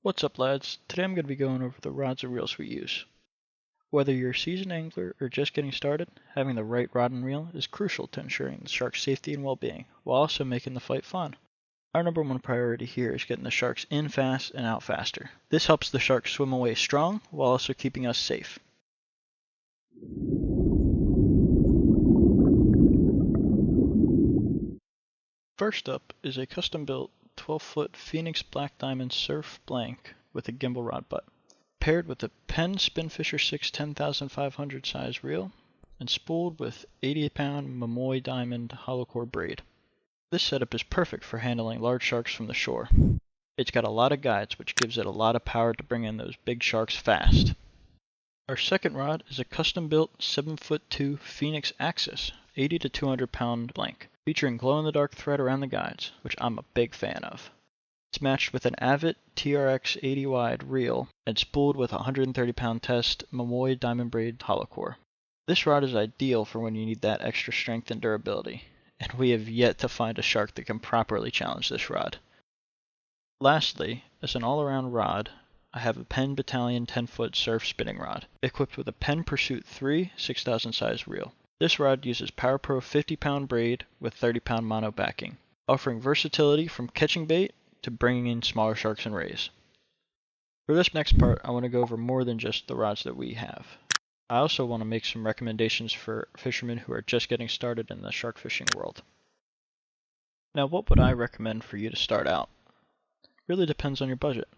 What's up, lads? Today I'm going to be going over the rods and reels we use. Whether you're a seasoned angler or just getting started, having the right rod and reel is crucial to ensuring the shark's safety and well-being, while also making the fight fun. Our number one priority here is getting the sharks in fast and out faster. This helps the sharks swim away strong, while also keeping us safe. First up is a custom-built 12-foot Phenix Black Diamond Surf Blank with a gimbal rod butt, paired with a Penn Spinfisher VI 10,500 size reel and spooled with 80-pound Momoi diamond hollow core braid. This setup is perfect for handling large sharks from the shore. It's got a lot of guides, which gives it a lot of power to bring in those big sharks fast. Our second rod is a custom-built 7'2" Phenix Axis 80 to 200 pound blank, featuring glow-in-the-dark thread around the guides, which I'm a big fan of. It's matched with an Avid TRX 80 wide reel and spooled with a 130 pound test Momoi diamond braid hollow core. This rod is ideal for when you need that extra strength and durability, and we have yet to find a shark that can properly challenge this rod. Lastly, as an all-around rod, I have a Penn Battalion 10-foot surf spinning rod, equipped with a Penn Pursuit IV 6,000 size reel. This rod uses PowerPro 50-pound braid with 30-pound mono backing, offering versatility from catching bait to bringing in smaller sharks and rays. For this next part, I want to go over more than just the rods that we have. I also want to make some recommendations for fishermen who are just getting started in the shark fishing world. Now, what would I recommend for you to start out? Really depends on your budget.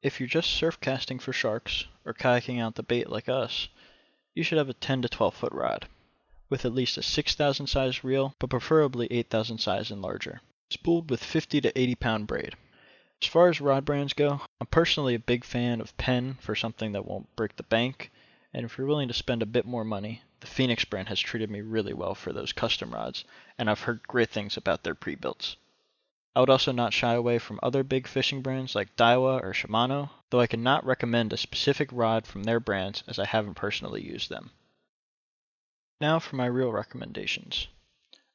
If you're just surf casting for sharks or kayaking out the bait like us, you should have a 10 to 12 foot rod, with at least a 6,000 size reel, but preferably 8,000 size and larger, spooled with 50 to 80 pound braid. As far as rod brands go, I'm personally a big fan of Penn for something that won't break the bank, and if you're willing to spend a bit more money, the Phenix brand has treated me really well for those custom rods, and I've heard great things about their pre-builts. I would also not shy away from other big fishing brands like Daiwa or Shimano, though I cannot recommend a specific rod from their brands as I haven't personally used them. Now for my reel recommendations.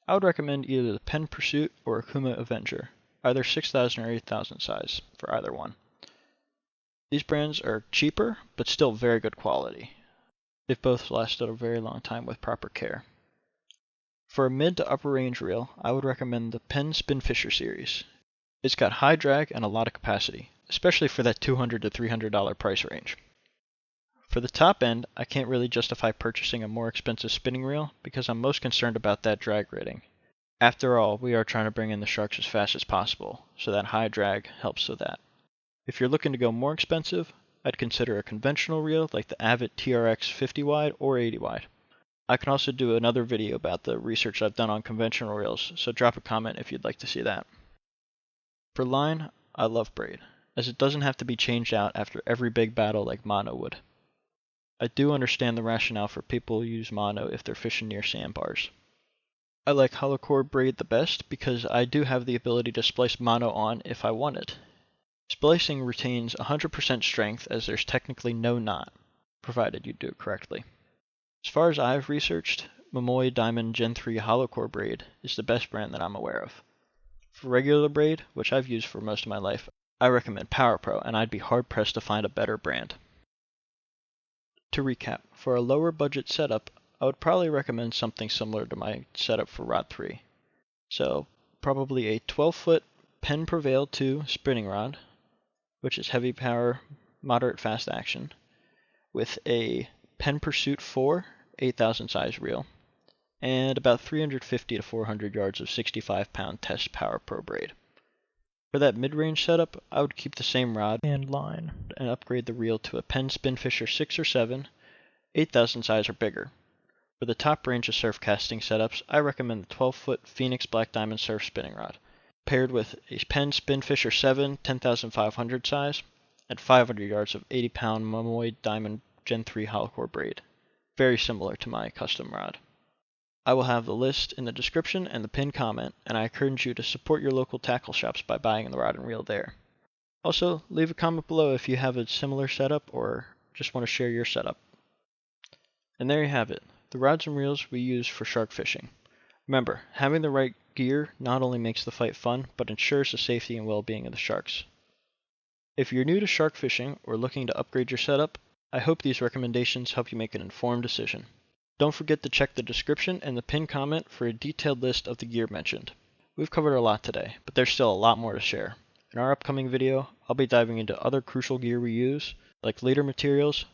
I would recommend either the Penn Pursuit or Akuma Avenger, either 6,000 or 8,000 size for either one. These brands are cheaper, but still very good quality. They've both lasted a very long time with proper care. For a mid to upper range reel, I would recommend the Penn Spinfisher series. It's got high drag and a lot of capacity, especially for that $200 to $300 price range. For the top end, I can't really justify purchasing a more expensive spinning reel because I'm most concerned about that drag rating. After all, we are trying to bring in the sharks as fast as possible, so that high drag helps with that. If you're looking to go more expensive, I'd consider a conventional reel like the Avid TRX 50 wide or 80 wide. I can also do another video about the research I've done on conventional reels, so drop a comment if you'd like to see that. For line, I love braid, as it doesn't have to be changed out after every big battle like mono would. I do understand the rationale for people who use mono if they're fishing near sandbars. I like hollow core braid the best because I do have the ability to splice mono on if I want it. Splicing retains 100% strength as there's technically no knot, provided you do it correctly. As far as I've researched, Momoi Diamond Gen 3 hollow core braid is the best brand that I'm aware of. For regular braid, which I've used for most of my life, I recommend PowerPro, and I'd be hard pressed to find a better brand. To recap, for a lower budget setup, I would probably recommend something similar to my setup for Rod 3. So, probably a 12-foot Penn Prevail 2 spinning rod, which is heavy power, moderate fast action, with a Penn Pursuit IV 8,000 size reel, and about 350 to 400 yards of 65-pound test PowerPro braid. For that mid-range setup, I would keep the same rod and line and upgrade the reel to a Penn Spinfisher VI or VII, 8,000 size or bigger. For the top range of surf casting setups, I recommend the 12-foot Phenix Black Diamond Surf Spinning Rod, paired with a Penn Spinfisher VII 10,500 size and 500 yards of 80-pound Momoi Diamond Gen 3 hollow core braid, very similar to my custom rod. I will have the list in the description and the pinned comment, and I encourage you to support your local tackle shops by buying the rod and reel there. Also, leave a comment below if you have a similar setup or just want to share your setup. And there you have it, the rods and reels we use for shark fishing. Remember, having the right gear not only makes the fight fun, but ensures the safety and well-being of the sharks. If you're new to shark fishing or looking to upgrade your setup, I hope these recommendations help you make an informed decision. Don't forget to check the description and the pinned comment for a detailed list of the gear mentioned. We've covered a lot today, but there's still a lot more to share. In our upcoming video, I'll be diving into other crucial gear we use, like leader materials,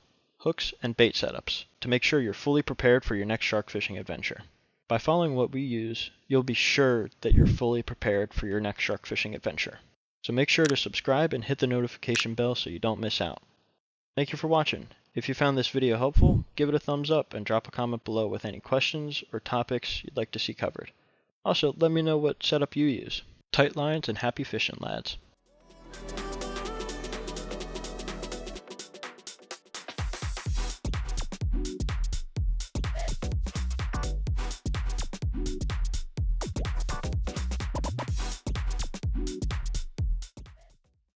hooks, and bait setups, to make sure you're fully prepared for your next shark fishing adventure. By following what we use, you'll be sure that you're fully prepared for your next shark fishing adventure. So make sure to subscribe and hit the notification bell so you don't miss out. Thank you for watching. If you found this video helpful, give it a thumbs up and drop a comment below with any questions or topics you'd like to see covered. Also, let me know what setup you use. Tight lines and happy fishing, lads.